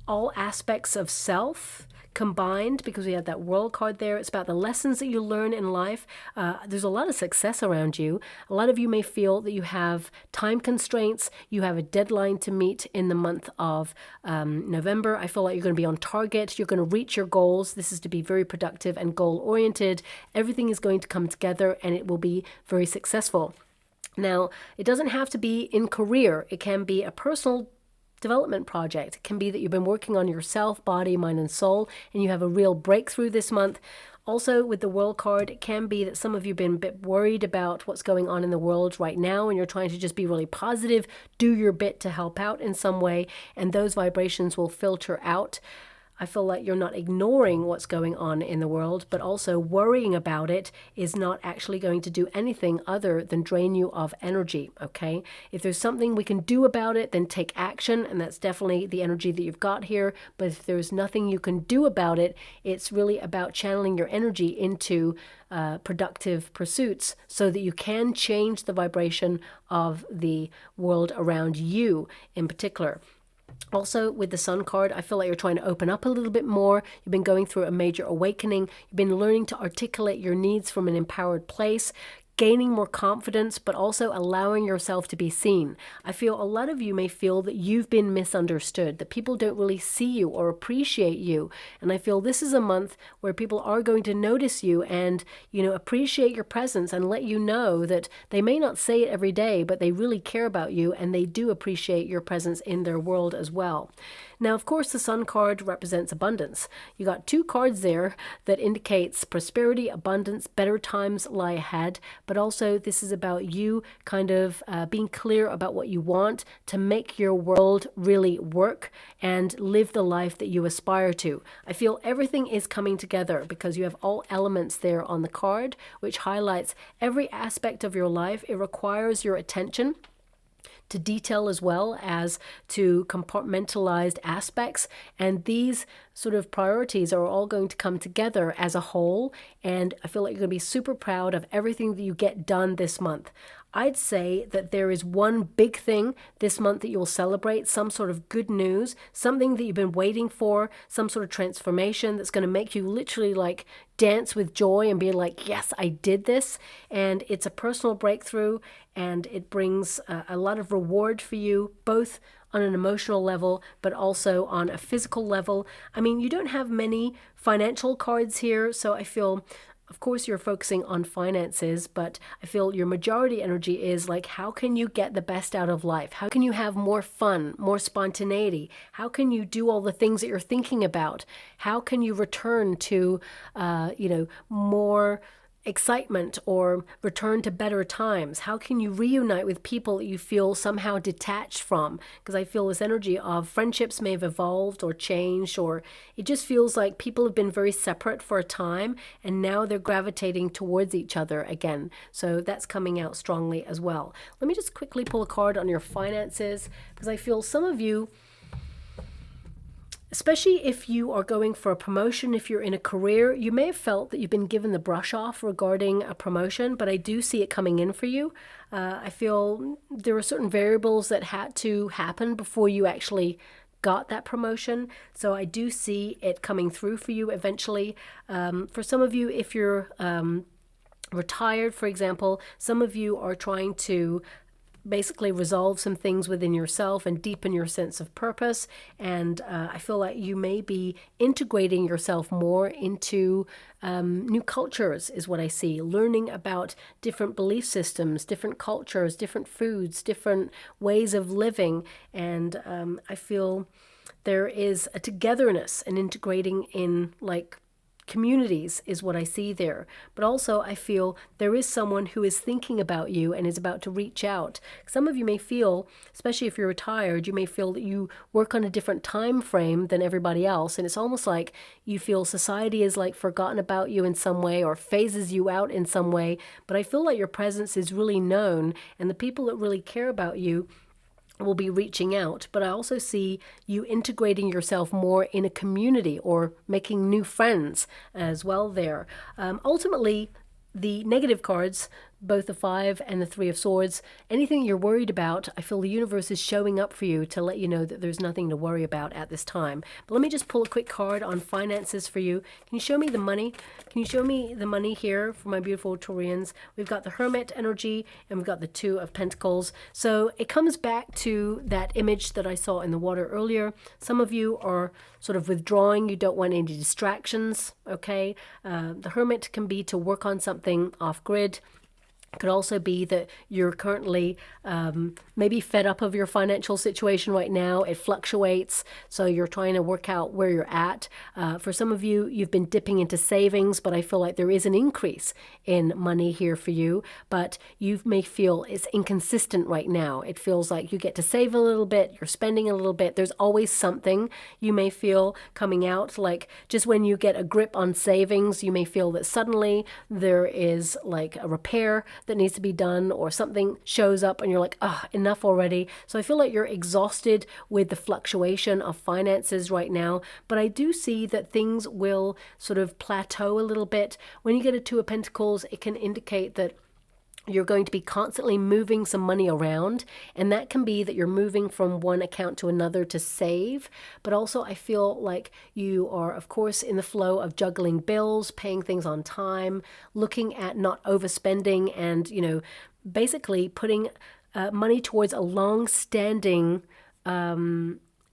all aspects of self combined because we have that World card there. It's about the lessons that you learn in life. There's a lot of success around you. A lot of you may feel that you have time constraints. You have a deadline to meet in the month of November. I feel like you're going to be on target. You're going to reach your goals. This is to be very productive and goal-oriented. Everything is going to come together and it will be very successful. Now, it doesn't have to be in career. It can be a personal development project. It can be that you've been working on yourself, body, mind, and soul, and you have a real breakthrough this month. Also, with the World card, it can be that some of you have been a bit worried about what's going on in the world right now, and you're trying to just be really positive, do your bit to help out in some way, and those vibrations will filter out. I feel like you're not ignoring what's going on in the world, but also worrying about it is not actually going to do anything other than drain you of energy, okay? If there's something we can do about it, then take action, and that's definitely the energy that you've got here. But if there's nothing you can do about it, it's really about channeling your energy into productive pursuits so that you can change the vibration of the world around you in particular. Also, with the Sun card, I feel like you're trying to open up a little bit more. You've been going through a major awakening. You've been learning to articulate your needs from an empowered place. gaining more confidence, but also allowing yourself to be seen. I feel a lot of you may feel that you've been misunderstood, that people don't really see you or appreciate you. And I feel this is a month where people are going to notice you and, appreciate your presence and let you know that they may not say it every day, but they really care about you and they do appreciate your presence in their world as well. Now, of course, the Sun card represents abundance. You got 2 cards there that indicates prosperity, abundance, better times lie ahead, but also this is about you kind of being clear about what you want to make your world really work and live the life that you aspire to. I feel everything is coming together because you have all elements there on the card, which highlights every aspect of your life. It requires your attention to detail as well as to compartmentalized aspects. And these sort of priorities are all going to come together as a whole. And I feel like you're going to be super proud of everything that you get done this month. I'd say that there is one big thing this month that you'll celebrate, some sort of good news, something that you've been waiting for, some sort of transformation that's going to make you literally like dance with joy and be like, yes, I did this. And it's a personal breakthrough and it brings a lot of reward for you, both on an emotional level, but also on a physical level. I mean, you don't have many financial cards here, so I feel, of course, you're focusing on finances, but I feel your majority energy is like, how can you get the best out of life? How can you have more fun, more spontaneity? How can you do all the things that you're thinking about? How can you return to, more excitement or return to better times? How can you reunite with people that you feel somehow detached from? Because I feel this energy of friendships may have evolved or changed, or it just feels like people have been very separate for a time and now they're gravitating towards each other again. So that's coming out strongly as well. Let me just quickly pull a card on your finances, because I feel some of you, especially if you are going for a promotion, if you're in a career, you may have felt that you've been given the brush off regarding a promotion, but I do see it coming in for you. I feel there were certain variables that had to happen before you actually got that promotion. So I do see it coming through for you eventually. For some of you, if you're retired, for example, some of you are trying to basically resolve some things within yourself and deepen your sense of purpose. And I feel like you may be integrating yourself more into new cultures is what I see. Learning about different belief systems, different cultures, different foods, different ways of living. And I feel there is a togetherness and integrating in like communities is what I see there. But also I feel there is someone who is thinking about you and is about to reach out. Some of you may feel, especially if you're retired, you may feel that you work on a different time frame than everybody else. And it's almost like you feel society is like forgotten about you in some way or phases you out in some way. But I feel like your presence is really known and the people that really care about you will be reaching out. But I also see you integrating yourself more in a community or making new friends as well there. Ultimately, the negative cards, both the 5 and the 3 of Swords, anything you're worried about, I feel the universe is showing up for you to let you know that there's nothing to worry about at this time. But let me just pull a quick card on finances for you. Can you show me the money? Can you show me the money here for my beautiful Taurians? We've got the Hermit energy and we've got the 2 of Pentacles. So it comes back to that image that I saw in the water earlier. Some of you are sort of withdrawing. You don't want any distractions, okay? The Hermit can be to work on something off-grid. Could also be that you're currently maybe fed up of your financial situation right now. It fluctuates, so you're trying to work out where you're at. For some of you, you've been dipping into savings, but I feel like there is an increase in money here for you, but you may feel it's inconsistent right now. It feels like you get to save a little bit, you're spending a little bit. There's always something you may feel coming out, like just when you get a grip on savings, you may feel that suddenly there is like a repair that needs to be done or something shows up and you're like, enough already. So I feel like you're exhausted with the fluctuation of finances right now, but I do see that things will sort of plateau a little bit. When you get a 2 of Pentacles, it can indicate that You're going to be constantly moving some money around, and that can be that you're moving from one account to another to save. But also I feel like you are, of course, in the flow of juggling bills, paying things on time, looking at not overspending, and, you know, basically putting money towards a long-standing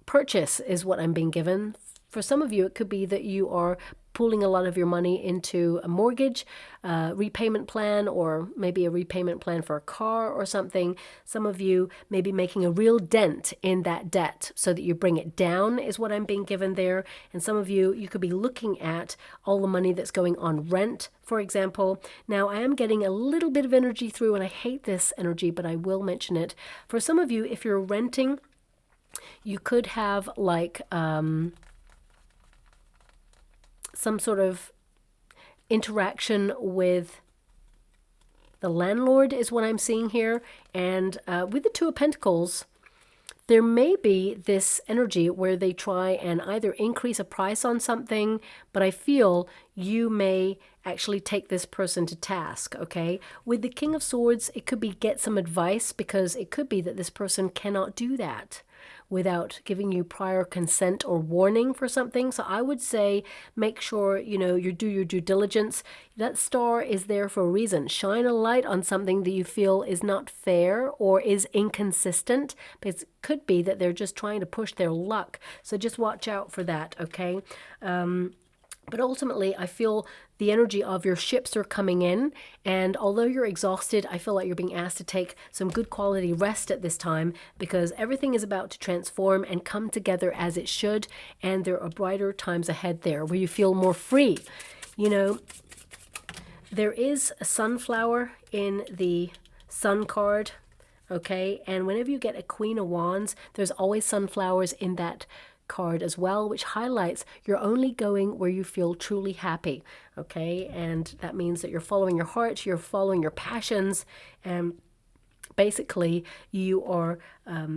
purchase is what I'm being given. For some of you, it could be that you are pulling a lot of your money into a mortgage, repayment plan, or maybe a repayment plan for a car or something. Some of you may be making a real dent in that debt so that you bring it down is what I'm being given there. And some of you, you could be looking at all the money that's going on rent, for example. Now, I am getting a little bit of energy through, and I hate this energy, but I will mention it. For some of you, if you're renting, you could have like some sort of interaction with the landlord is what I'm seeing here. And with the Two of Pentacles, there may be this energy where they try and either increase a price on something, but I feel you may actually take this person to task, okay? With the King of Swords, it could be get some advice, because it could be that this person cannot do that without giving you prior consent or warning for something. So I would say make sure, you know, you do your due diligence. That star is there for a reason. Shine a light on something that you feel is not fair or is inconsistent, because it could be that they're just trying to push their luck. So just watch out for that, okay? But ultimately, I feel the energy of your ships are coming in, and although you're exhausted, I feel like you're being asked to take some good quality rest at this time, because everything is about to transform and come together as it should, and there are brighter times ahead there where you feel more free. You know, there is a sunflower in the Sun card, okay? And whenever you get a Queen of Wands, there's always sunflowers in that card as well, which highlights you're only going where you feel truly happy, okay? And that means that you're following your heart, you're following your passions, and basically you are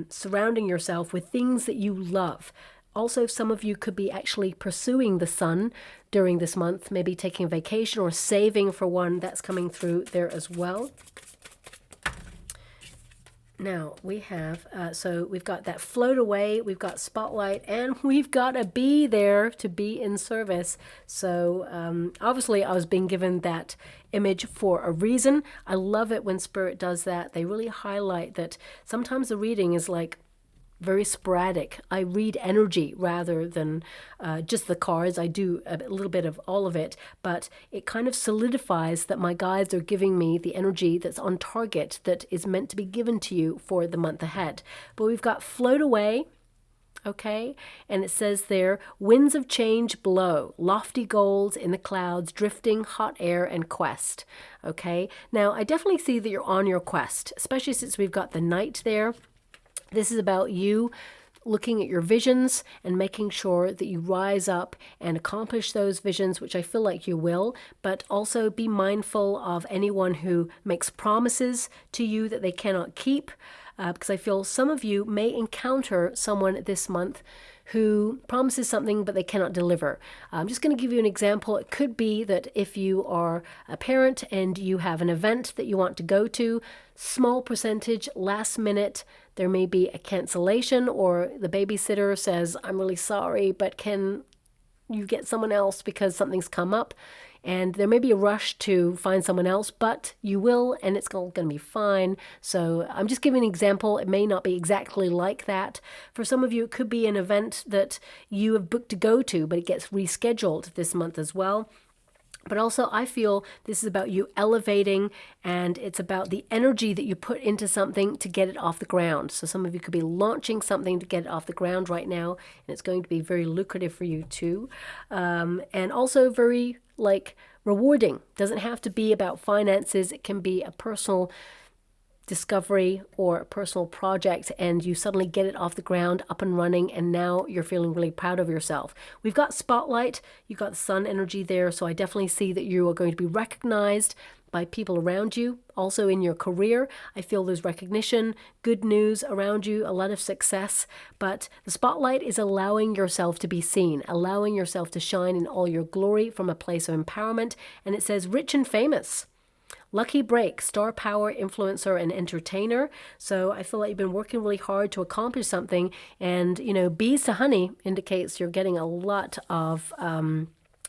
surrounding yourself with things that you love. Also, some of you could be actually pursuing the sun during this month, maybe taking a vacation or saving for one. That's coming through there as well. Now we have, so we've got that float away, we've got spotlight, and we've got a bee there to be in service. So obviously I was being given that image for a reason. I love it when Spirit does that. They really highlight that sometimes the reading is like very sporadic. I read energy rather than just the cards. I do a little bit of all of it, but it kind of solidifies that my guides are giving me the energy that's on target, that is meant to be given to you for the month ahead. But we've got float away, okay? And it says there, winds of change blow, lofty goals in the clouds, drifting hot air and quest, okay? Now, I definitely see that you're on your quest, especially since we've got the Knight there. This is about you looking at your visions and making sure that you rise up and accomplish those visions, which I feel like you will, but also be mindful of anyone who makes promises to you that they cannot keep, because I feel some of you may encounter someone this month who promises something but they cannot deliver. I'm just going to give you an example. It could be that if you are a parent and you have an event that you want to go to, small percentage, last minute, there may be a cancellation, or the babysitter says, I'm really sorry, but can you get someone else because something's come up? And there may be a rush to find someone else, but you will, and it's all going to be fine. So I'm just giving an example. It may not be exactly like that. For some of you, it could be an event that you have booked to go to, but it gets rescheduled this month as well. But also, I feel this is about you elevating, and it's about the energy that you put into something to get it off the ground. So some of you could be launching something to get it off the ground right now, and it's going to be very lucrative for you too. And also very rewarding. Doesn't have to be about finances. It can be a personal discovery or a personal project, and you suddenly get it off the ground, up and running, and now you're feeling really proud of yourself. We've got spotlight, you've got the sun energy there, so I definitely see that you are going to be recognized by people around you. Also in your career, I feel there's recognition, good news around you, a lot of success, but the spotlight is allowing yourself to be seen, allowing yourself to shine in all your glory from a place of empowerment, and it says rich and famous. Lucky break, star power, influencer, and entertainer. So I feel like you've been working really hard to accomplish something. And, you know, bees to honey indicates you're getting a lot of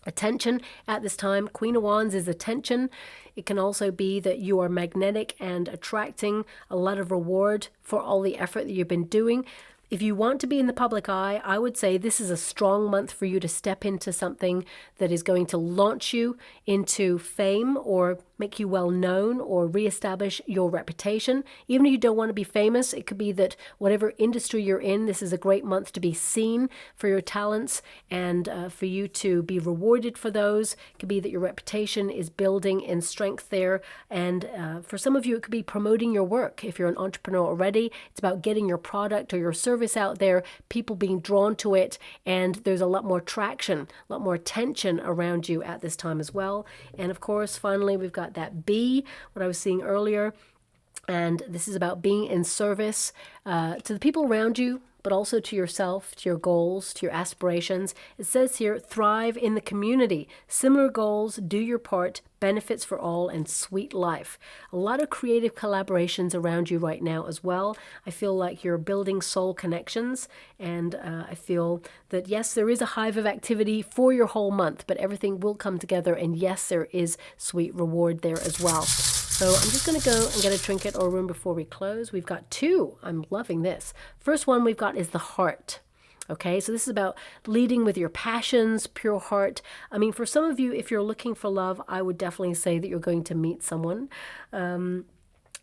attention at this time. Queen of Wands is attention. It can also be that you are magnetic and attracting a lot of reward for all the effort that you've been doing. If you want to be in the public eye, I would say this is a strong month for you to step into something that is going to launch you into fame or make you well known or reestablish your reputation. Even if you don't want to be famous, it could be that whatever industry you're in, this is a great month to be seen for your talents and for you to be rewarded for those. It could be that your reputation is building in strength there. And for some of you, it could be promoting your work. If you're an entrepreneur already, it's about getting your product or your service out there, people being drawn to it, and there's a lot more traction, a lot more attention around you at this time as well. And of course, finally, we've got that B, what I was seeing earlier. And this is about being in service to the people around you, but also to yourself, to your goals, to your aspirations. It says here, thrive in the community. Similar goals, do your part, benefits for all, and sweet life. A lot of creative collaborations around you right now as well. I feel like you're building soul connections, and I feel that, yes, there is a hive of activity for your whole month, but everything will come together, and yes, there is sweet reward there as well. So I'm just going to go and get a trinket or a rune before we close. We've got two. I'm loving this. First one we've got is the heart. Okay, so this is about leading with your passions, pure heart. I mean, for some of you, if you're looking for love, I would definitely say that you're going to meet someone.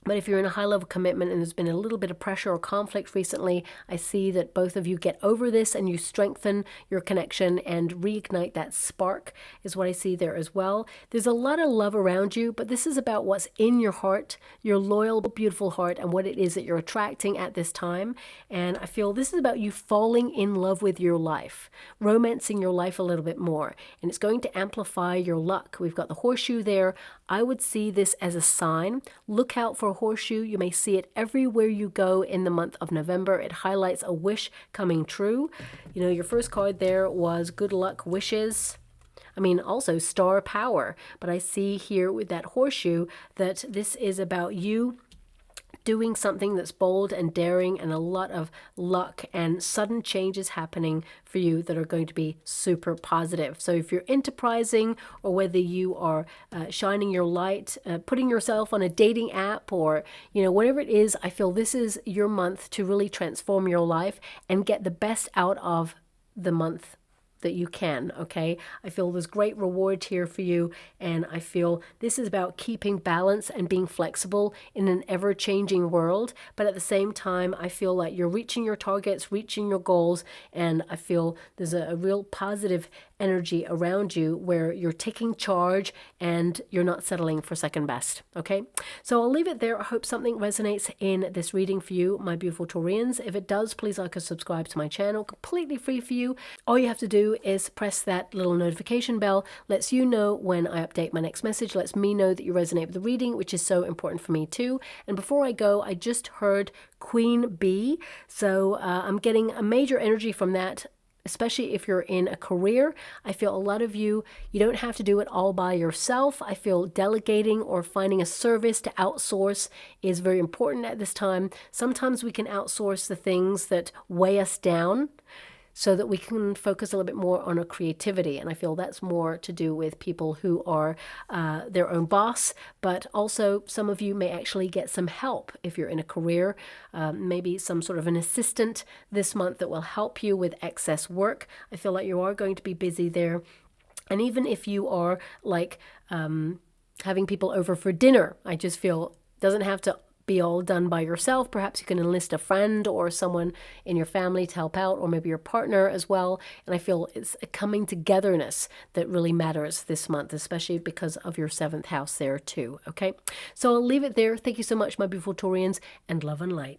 But if you're in a high-level commitment and there's been a little bit of pressure or conflict recently, I see that both of you get over this and you strengthen your connection and reignite that spark is what I see there as well. There's a lot of love around you, but this is about what's in your heart, your loyal, beautiful heart, and what it is that you're attracting at this time. And I feel this is about you falling in love with your life, romancing your life a little bit more, and it's going to amplify your luck. We've got the horseshoe there. I would see this as a sign. Look out for a horseshoe. You may see it everywhere you go in the month of November. It highlights a wish coming true. You know, your first card there was good luck wishes. I mean, also star power. But I see here with that horseshoe that this is about you doing something that's bold and daring and a lot of luck and sudden changes happening for you that are going to be super positive. So if you're enterprising or whether you are shining your light, putting yourself on a dating app or, you know, whatever it is, I feel this is your month to really transform your life and get the best out of the month that you can. Okay, I feel there's great reward here for you, and I feel this is about keeping balance and being flexible in an ever-changing world, but at the same time I feel like you're reaching your targets, reaching your goals, and I feel there's a real positive energy around you where you're taking charge and you're not settling for second best. Okay, so I'll leave it there. I hope something resonates in this reading for you, my beautiful Taurians. If it does, please like and subscribe to my channel, completely free for you. All you have to do is press that little notification bell, lets you know when I update my next message, lets me know that you resonate with the reading, which is so important for me too. And before I go, I just heard Queen Bee, so I'm getting a major energy from that. Especially if you're in a career, I feel a lot of you don't have to do it all by yourself. I feel delegating or finding a service to outsource is very important at this time. Sometimes we can outsource the things that weigh us down so that we can focus a little bit more on our creativity. And I feel that's more to do with people who are their own boss, but also some of you may actually get some help if you're in a career, maybe some sort of an assistant this month that will help you with excess work. I feel like you are going to be busy there. And even if you are like having people over for dinner, I just feel it doesn't have to be all done by yourself. Perhaps you can enlist a friend or someone in your family to help out, or maybe your partner as well. And I feel it's a coming togetherness that really matters this month, especially because of your 7th house there too. Okay, so I'll leave it there. Thank you so much, my beautiful Taurians, and love and light.